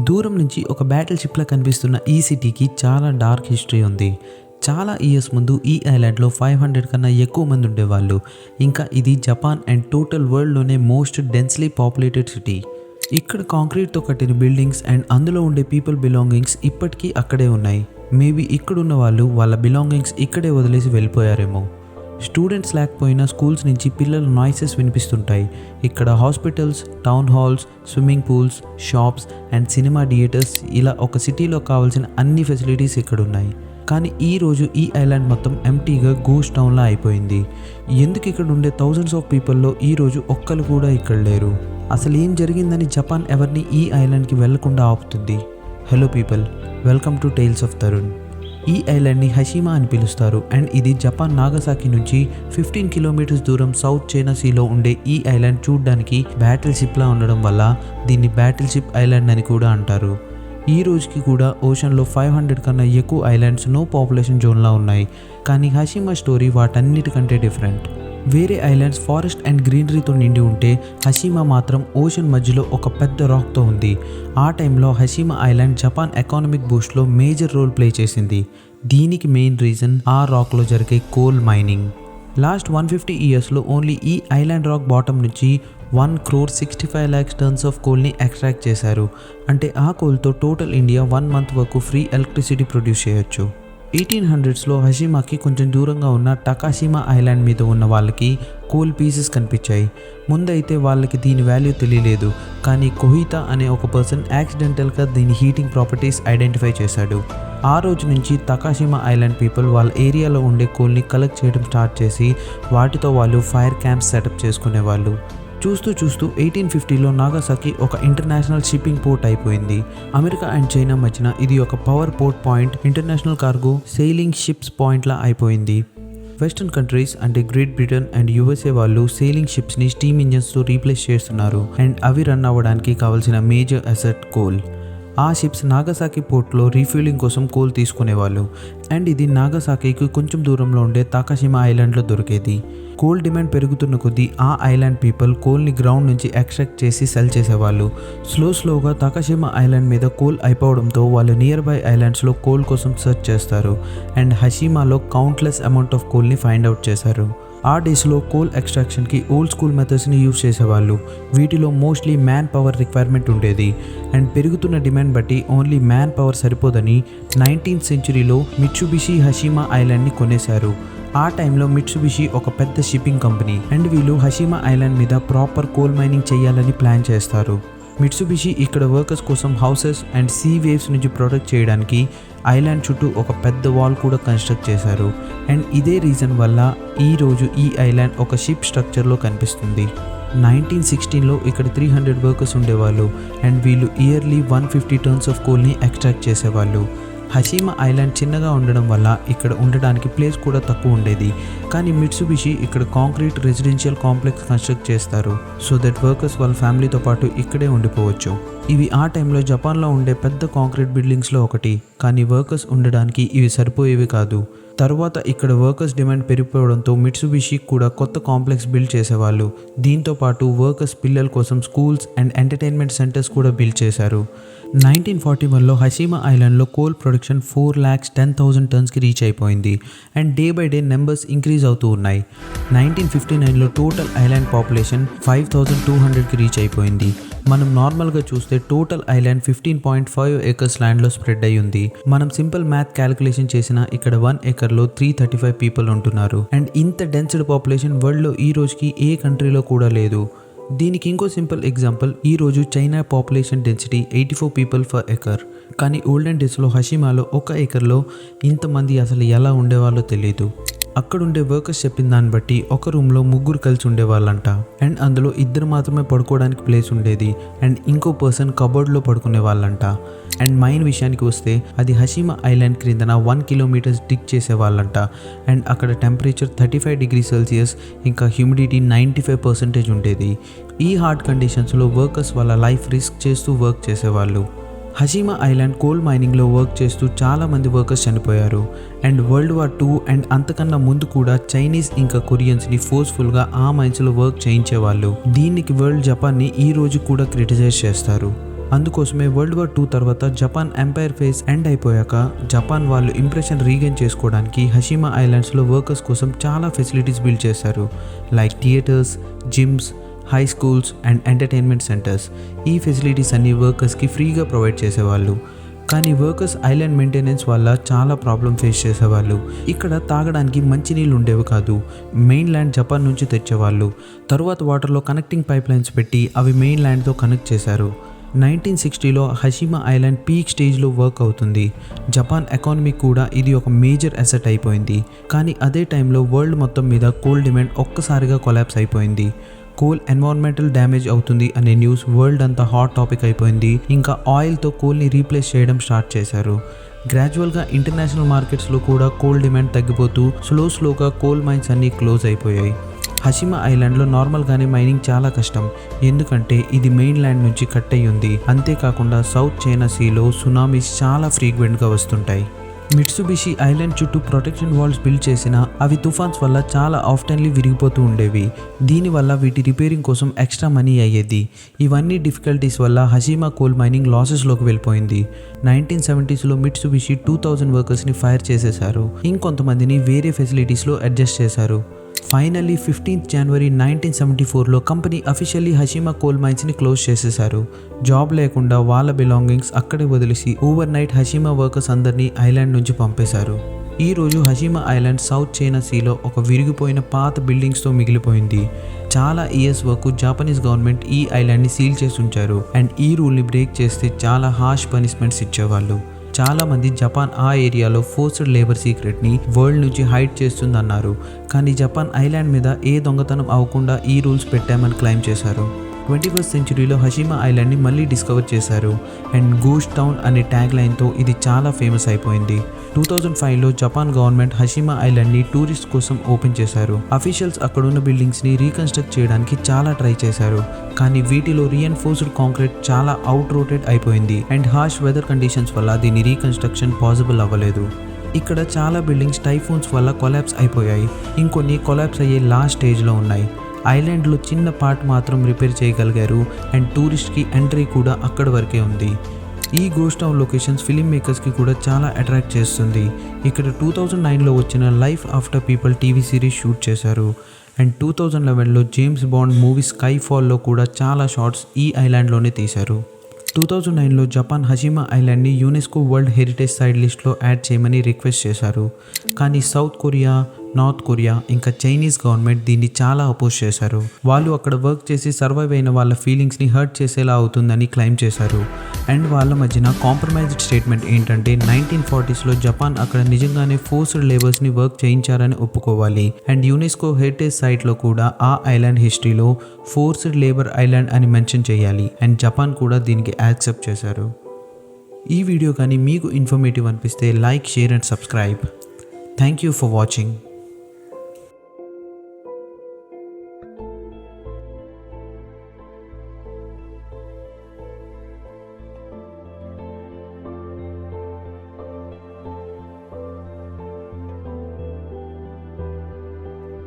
దూరం నుంచి ఒక బ్యాటిల్ షిప్లా కనిపిస్తున్న ఈ సిటీకి చాలా డార్క్ హిస్టరీ ఉంది. చాలా ఇయర్స్ ముందు ఈ ఐలాండ్లో 500 కన్నా ఎక్కువ మంది ఉండేవాళ్ళు. ఇంకా ఇది జపాన్ అండ్ టోటల్ వరల్డ్లోనే మోస్ట్ డెన్స్లీ పాపులేటెడ్ సిటీ. ఇక్కడ కాంక్రీట్తో కట్టిన బిల్డింగ్స్ అండ్ అందులో ఉండే పీపుల్ బిలాంగింగ్స్ ఇప్పటికీ అక్కడే ఉన్నాయి. మేబీ ఇక్కడున్న వాళ్ళు వాళ్ళ బిలాంగింగ్స్ ఇక్కడే వదిలేసి వెళ్ళిపోయారేమో. స్టూడెంట్స్ లేకపోయినా స్కూల్స్ నుంచి పిల్లల నాయిసెస్ వినిపిస్తుంటాయి. ఇక్కడ hospitals, town halls, swimming pools, shops and cinema theatres, ఇలా ఒక సిటీలో కావాల్సిన అన్ని ఫెసిలిటీస్ ఇక్కడ ఉన్నాయి. కానీ ఈరోజు ఈ ఐలాండ్ మొత్తం ఎంటీగా గోస్ట్ టౌన్లా అయిపోయింది. ఎందుకు ఇక్కడ ఉండే థౌజండ్స్ ఆఫ్ పీపుల్లో ఈరోజు ఒక్కరు కూడా ఇక్కడ లేరు? అసలు ఏం జరిగిందని జపాన్ ఎవరిని ఈ ఐలాండ్కి వెళ్లకుండా ఆపుతుంది? Hello people, welcome to tales of Tarun. ఈ ఐలాండ్ని హషిమా అని పిలుస్తారు అండ్ ఇది జపాన్ నాగసాకి నుంచి 15 కిలోమీటర్స్ దూరం సౌత్ చైనా సీలో ఉండే ఈ ఐలాండ్ చూడడానికి బ్యాటిల్ షిప్లా ఉండడం వల్ల దీన్ని బ్యాటిల్ షిప్ ఐలాండ్ అని కూడా అంటారు. ఈ రోజుకి కూడా ఓషన్లో 500 కన్నా ఎక్కువ ఐలాండ్స్ నో పాపులేషన్ జోన్లా ఉన్నాయి. కానీ హషిమా స్టోరీ వాటన్నిటికంటే డిఫరెంట్. వేరే ఐలాండ్స్ ఫారెస్ట్ అండ్ గ్రీనరీతో నిండి ఉంటే హషిమా మాత్రం ఓషన్ మధ్యలో ఒక పెద్ద రాక్తో ఉంది. ఆ టైంలో హషిమా ఐలాండ్ జపాన్ ఎకానమిక్ బూస్ట్లో మేజర్ రోల్ ప్లే చేసింది. దీనికి మెయిన్ రీజన్ ఆ రాక్లో జరిగే కోల్ మైనింగ్. లాస్ట్ 150 ఇయర్స్లో ఓన్లీ ఈ ఐలాండ్ రాక్ బాటమ్ నుంచి 1,65,00,000 టన్స్ ఆఫ్ కోల్ని ఎక్స్ట్రాక్ట్ చేశారు. అంటే ఆ కోల్తో టోటల్ ఇండియా 1 మంత్ వరకు ఫ్రీ ఎలక్ట్రిసిటీ ప్రొడ్యూస్ చేయొచ్చు. 1800స్లో హషిమాకి కొంచెం దూరంగా ఉన్న టకాషిమా ఐలాండ్ మీద ఉన్న వాళ్ళకి కోల్ పీసెస్ కనిపించాయి. ముందైతే వాళ్ళకి దీని వాల్యూ తెలియలేదు. కానీ కొహితా అనే ఒక పర్సన్ యాక్సిడెంటల్గా దీని హీటింగ్ ప్రాపర్టీస్ ఐడెంటిఫై చేశాడు. ఆ రోజు నుంచి టకాషిమా ఐలాండ్ పీపుల్ వాళ్ళ ఏరియాలో ఉండే కోల్ని కలెక్ట్ చేయడం స్టార్ట్ చేసి వాటితో వాళ్ళు ఫైర్ క్యాంప్స్ సెటప్ చేసుకునేవాళ్ళు. చూస్తూ 1850లో నాగసాకి ఒక ఇంటర్నేషనల్ షిప్పింగ్ పోర్ట్ అయిపోయింది. అమెరికా అండ్ చైనా మధ్యన ఇది ఒక power port point, international cargo sailing ships పాయింట్లా అయిపోయింది. వెస్టర్న్ కంట్రీస్ అంటే గ్రేట్ బ్రిటన్ అండ్ యుఎస్ఏ వాళ్ళు సెయిలింగ్ షిప్స్ని స్టీమ్ ఇంజన్స్తో రీప్లేస్ చేస్తున్నారు అండ్ అవి రన్ అవ్వడానికి కావాల్సిన మేజర్ అసెట్ కోల్. ఆ షిప్స్ నాగసాకి పోర్ట్లో రీఫ్యూలింగ్ కోసం కోల్ తీసుకునేవాళ్ళు అండ్ ఇది నాగసాకికి కొంచెం దూరంలో ఉండే తాకాషిమా ఐలాండ్లో దొరికేది. కోల్ డిమాండ్ పెరుగుతున్న కొద్దీ ఆ ఐలాండ్ పీపుల్ కోల్ని గ్రౌండ్ నుంచి ఎక్స్ట్రాక్ట్ చేసి సెల్ చేసేవాళ్ళు. స్లోగా తాకాషిమా ఐలాండ్ మీద కోల్ అయిపోవడంతో వాళ్ళు నియర్ బై ఐలాండ్స్లో కోల్ కోసం సెర్చ్ చేస్తారు అండ్ హషిమాలో కౌంట్లెస్ అమౌంట్ ఆఫ్ కోల్ని ఫైండ్ అవుట్ చేశారు. ఆ డేస్లో కోల్ ఎక్స్ట్రాక్షన్కి ఓల్డ్ స్కూల్ మెథడ్స్ని యూజ్ చేసేవాళ్ళు. వీటిలో మోస్ట్లీ మ్యాన్ పవర్ రిక్వైర్మెంట్ ఉండేది అండ్ పెరుగుతున్న డిమాండ్ బట్టి ఓన్లీ మ్యాన్ పవర్ సరిపోదని 19th సెంచురీలో మిట్సుబిషి హషిమా ఐలాండ్ని కొనేశారు. ఆ టైంలో మిట్సుబిషి ఒక పెద్ద షిప్పింగ్ కంపెనీ అండ్ వీళ్ళు హషిమా ఐలాండ్ మీద ప్రాపర్ కోల్ మైనింగ్ చేయాలని ప్లాన్ చేస్తారు. మిట్సుబిషి ఇక్కడ వర్కర్స్ కోసం హౌసెస్ అండ్ సీ వేవ్స్ నుంచి ప్రొటెక్ట్ చేయడానికి ఐలాండ్ చుట్టూ ఒక పెద్ద వాల్ కూడా కన్స్ట్రక్ట్ చేశారు. అండ్ ఇదే రీజన్ వల్ల ఈరోజు ఈ ఐలాండ్ ఒక షిప్ స్ట్రక్చర్లో కనిపిస్తుంది. 1916లో ఇక్కడ 300 వర్కర్స్ ఉండేవాళ్ళు అండ్ వీళ్ళు ఇయర్లీ 150 టన్స్ ఆఫ్ కోల్ని ఎక్స్ట్రాక్ట్ చేసేవాళ్ళు. హషిమా ఐలాండ్ చిన్నగా ఉండడం వల్ల ఇక్కడ ఉండడానికి ప్లేస్ కూడా తక్కువ ఉండేది. కానీ మిట్సుబిషి ఇక్కడ కాంక్రీట్ రెసిడెన్షియల్ కాంప్లెక్స్ కన్స్ట్రక్ట్ చేస్తారు సో దట్ వర్కర్స్ వాళ్ళ ఫ్యామిలీతో పాటు ఇక్కడే ఉండిపోవచ్చు. ఇవి ఆ టైంలో జపాన్లో ఉండే పెద్ద కాంక్రీట్ బిల్డింగ్స్లో ఒకటి. కానీ వర్కర్స్ ఉండడానికి ఇవి సరిపోయేవి కాదు. తర్వాత ఇక్కడ వర్కర్స్ డిమాండ్ పెరిగిపోవడంతో మిట్సుబిషి కూడా కొత్త కాంప్లెక్స్ బిల్డ్ చేసేవాళ్ళు. దీంతో పాటు వర్కర్స్ పిల్లల కోసం స్కూల్స్ అండ్ ఎంటర్టైన్మెంట్ సెంటర్స్ కూడా బిల్డ్ చేశారు. 1941లో హషిమా ఐలాండ్లో కోల్ ప్రొడక్షన్ 4,10,000 టన్స్కి రీచ్ అయిపోయింది and day by day numbers increase అవుతూ ఉన్నాయి. 1959లో టోటల్ ఐలాండ్ పాపులేషన్ 5,200కి రీచ్ అయిపోయింది. మనం నార్మల్గా చూస్తే టోటల్ ఐలాండ్ 15.5 acres ల్యాండ్లో స్ప్రెడ్ అయి ఉంది. మనం సింపుల్ మ్యాథ్ క్యాలిక్యులేషన్ చేసినా ఇక్కడ 1 acreలో 335 పీపుల్ ఉంటున్నారు అండ్ ఇంత డెన్స్డ్ పాపులేషన్ వరల్డ్లో ఈ రోజుకి ఏ కంట్రీలో కూడా లేదు. దీనికి ఇంకో సింపుల్ ఎగ్జాంపుల్, ఈరోజు China population density 84 people per acre. కానీ ఓల్డెన్ డేస్లో హషిమాలో 1 acreలో ఇంతమంది అసలు ఎలా ఉండేవాళ్ళో తెలియదు. అక్కడుండే వర్కర్స్ చెప్పిన దాన్ని బట్టి ఒక రూమ్లో 3 కలిసి ఉండేవాళ్ళంట అండ్ అందులో 2 మాత్రమే పడుకోవడానికి ప్లేస్ ఉండేది అండ్ ఇంకో పర్సన్ కబోర్డ్లో పడుకునే వాళ్ళంట. అండ్ మైన్ విషయానికి వస్తే అది హషిమా ఐలాండ్ క్రిందన 1 kilometer డిగ్ చేసేవాళ్ళంట అండ్ అక్కడ టెంపరేచర్ 35 degrees Celsius ఇంకా హ్యూమిడిటీ 95% ఉండేది. ఈ హార్డ్ కండిషన్స్లో వర్కర్స్ వాళ్ళ లైఫ్ రిస్క్ చేస్తూ వర్క్ చేసేవాళ్ళు. హషిమా ఐలాండ్ కోల్ మైనింగ్లో వర్క్ చేస్తూ చాలామంది వర్కర్స్ చనిపోయారు and World War II and అంతకన్నా ముందు కూడా చైనీస్ ఇంకా కొరియన్స్ని ఫోర్స్ఫుల్గా ఆ మైన్స్లో వర్క్ చేయించేవాళ్ళు. దీనికి వరల్డ్ జపాన్ని ఈ రోజు కూడా క్రిటిసైజ్ చేస్తారు. అందుకోసమే వరల్డ్ వార్ 2 తర్వాత జపాన్ ఎంపైర్ ఫేజ్ ఎండ్ అయిపోయాక జపాన్ వాళ్ళు ఇంప్రెషన్ రీగైన్ చేసుకోవడానికి హషిమా ఐలాండ్స్లో వర్కర్స్ కోసం చాలా ఫెసిలిటీస్ బిల్డ్ చేశారు. Like theatres, gyms, high schools and entertainment centres. ఈ ఫెసిలిటీస్ అన్ని వర్కర్స్కి ఫ్రీగా ప్రొవైడ్ చేసేవాళ్ళు. కానీ వర్కర్స్ ఐలాండ్ మెయింటెనెన్స్ వల్ల చాలా ప్రాబ్లం ఫేస్ చేసేవాళ్ళు. ఇక్కడ తాగడానికి మంచినీళ్ళు ఉండేవి కాదు. మెయిన్ ల్యాండ్ జపాన్ నుంచి తెచ్చేవాళ్ళు. తరువాత వాటర్లో కనెక్టింగ్ పైప్ లైన్స్ పెట్టి అవి మెయిన్ ల్యాండ్తో కనెక్ట్ చేశారు. 1960లో హషిమా ఐలాండ్ పీక్ స్టేజ్లో వర్క్ అవుతుంది. జపాన్ ఎకానమీ కూడా ఇది ఒక మేజర్ అసెట్ అయిపోయింది. కానీ అదే టైంలో వరల్డ్ మొత్తం మీద కోల్ డిమాండ్ ఒక్కసారిగా కొలాప్స్ అయిపోయింది. కోల్ ఎన్వైరన్మెంటల్ డ్యామేజ్ అవుతుంది అనే న్యూస్ వరల్డ్ అంతా హాట్ టాపిక్ అయిపోయింది. ఇంకా ఆయిల్తో కోల్ని రీప్లేస్ చేయడం స్టార్ట్ చేశారు. గ్రాడ్యువల్గా ఇంటర్నేషనల్ మార్కెట్స్లో కూడా కోల్ డిమాండ్ తగ్గిపోతూ స్లోగా కోల్ మైన్స్ అన్నీ క్లోజ్ అయిపోయాయి. హషిమా ఐలాండ్లో నార్మల్గానే మైనింగ్ చాలా కష్టం. ఎందుకంటే ఇది మెయిన్ ల్యాండ్ నుంచి కట్ అయ్యి ఉంది. అంతేకాకుండా సౌత్ చైనా సీలో సునామీస్ చాలా ఫ్రీక్వెంట్గా వస్తుంటాయి. మిట్సుబిషి ఐలాండ్ చుట్టూ ప్రొటెక్షన్ వాల్స్ బిల్డ్ చేసినా అవి తుఫాన్స్ వల్ల చాలా ఆఫ్టెన్లీ విరిగిపోతూ ఉండేవి. దీనివల్ల వీటి రిపేరింగ్ కోసం ఎక్స్ట్రా మనీ అయ్యేది. ఇవన్నీ డిఫికల్టీస్ వల్ల హషిమా కోల్ మైనింగ్ లాసెస్లోకి వెళ్ళిపోయింది. 1970స్లో మిట్సుబిషి 2000 వర్కర్స్ని ఫైర్ చేసేశారు. ఇంకొంతమందిని వేరే ఫెసిలిటీస్లో అడ్జస్ట్ చేశారు. ఫైనల్లీ 15th January 1974లో కంపెనీ అఫీషియల్లీ హషిమా కోల్ మైన్స్ని క్లోజ్ చేసేశారు. జాబ్ లేకుండా వాళ్ళ బిలాంగింగ్స్ అక్కడే వదిలేసి ఓవర్ నైట్ హషిమా వర్కర్స్ అందరినీ ఐలాండ్ నుంచి పంపేశారు. ఈ రోజు హషిమా ఐలాండ్ సౌత్ చైనా సీలో ఒక విరిగిపోయిన పాత బిల్డింగ్స్తో మిగిలిపోయింది. చాలా ఇయర్స్ వరకు జాపనీస్ గవర్నమెంట్ ఈ ఐలాండ్ని సీల్ చేసి ఉంచారు. అండ్ ఈ రూల్ని బ్రేక్ చేస్తే చాలా హార్ష్ పనిష్మెంట్స్ ఇచ్చేవాళ్ళు. చాలామంది జపాన్ ఆ ఏరియాలో ఫోర్స్డ్ లేబర్ సీక్రెట్ని వరల్డ్ నుంచి హైడ్ చేస్తుందన్నారు. కానీ జపాన్ ఐలాండ్ మీద ఏ దొంగతనం అవ్వకుండా ఈ రూల్స్ పెట్టామని క్లెయిమ్ చేశారు. 21st centuryలో హషిమా ఐలాండ్ని మళ్ళీ డిస్కవర్ చేశారు. అండ్ గోస్ట్ టౌన్ అనే ట్యాగ్ లైన్తో ఇది చాలా ఫేమస్ అయిపోయింది. 2005లో జపాన్ గవర్నమెంట్ హషిమా ఐలాండ్ని టూరిస్ట్ కోసం ఓపెన్ చేశారు. అఫీషియల్స్ అక్కడున్న బిల్డింగ్స్ని రీకన్స్ట్రక్ట్ చేయడానికి చాలా ట్రై చేశారు. కానీ వీటిలో రీఎన్ఫోర్స్డ్ కాంక్రీట్ చాలా అవుట్ రోటెడ్ అయిపోయింది. అండ్ హార్ష్ వెదర్ కండిషన్స్ వల్ల దీని రీకన్స్ట్రక్షన్ పాసిబుల్ అవ్వలేదు. ఇక్కడ చాలా బిల్డింగ్స్ టైఫూన్స్ వల్ల కొలాప్స్ అయిపోయాయి. ఇంకొన్ని కొలాప్స్ అయ్యే లాస్ట్ స్టేజ్లో ఉన్నాయి. ఐలాండ్లో చిన్న పార్ట్ మాత్రం రిపేర్ చేయగలిగారు. అండ్ టూరిస్ట్కి ఎంట్రీ కూడా అక్కడి వరకే ఉంది. ఈ గోస్ట్ టౌన్ లొకేషన్స్ ఫిలిం మేకర్స్కి కూడా చాలా అట్రాక్ట్ చేస్తుంది. ఇక్కడ 2009లో వచ్చిన life after people TV series shoot చేశారు. అండ్ 2011లో జేమ్స్ బాండ్ మూవీ స్కై ఫాల్లో కూడా చాలా షాట్స్ ఈ ఐలాండ్లోనే తీశారు. 2009లో జపాన్ హషిమా ఐలాండ్ని యునెస్కో వరల్డ్ హెరిటేజ్ సైట్ లిస్ట్లో యాడ్ చేయమని రిక్వెస్ట్ చేశారు. కానీ సౌత్ కొరియా, నార్త్ కొరియా ఇంకా చైనీస్ గవర్నమెంట్ దీన్ని చాలా అపోజ్ చేశారు. వాళ్ళు అక్కడ వర్క్ చేసి సర్వైవ్ అయిన వాళ్ళ ఫీలింగ్స్ని హర్ట్ చేసేలా అవుతుందని క్లెయిమ్ చేశారు. అండ్ వాళ్ళ మధ్యన కాంప్రమైజ్డ్ స్టేట్మెంట్ ఏంటంటే 1940స్లో జపాన్ అక్కడ నిజంగానే ఫోర్స్డ్ లేబర్స్ని వర్క్ చేయించారని ఒప్పుకోవాలి. అండ్ యునెస్కో హెరిటేజ్ సైట్లో కూడా ఆ ఐలాండ్ హిస్టరీలో ఫోర్స్డ్ లేబర్ ఐలాండ్ అని మెన్షన్ చేయాలి. అండ్ జపాన్ కూడా దీనికి యాక్సెప్ట్ చేశారు. ఈ వీడియో కానీ మీకు ఇన్ఫర్మేటివ్ అనిపిస్తే like, share and subscribe. Thank you for watching.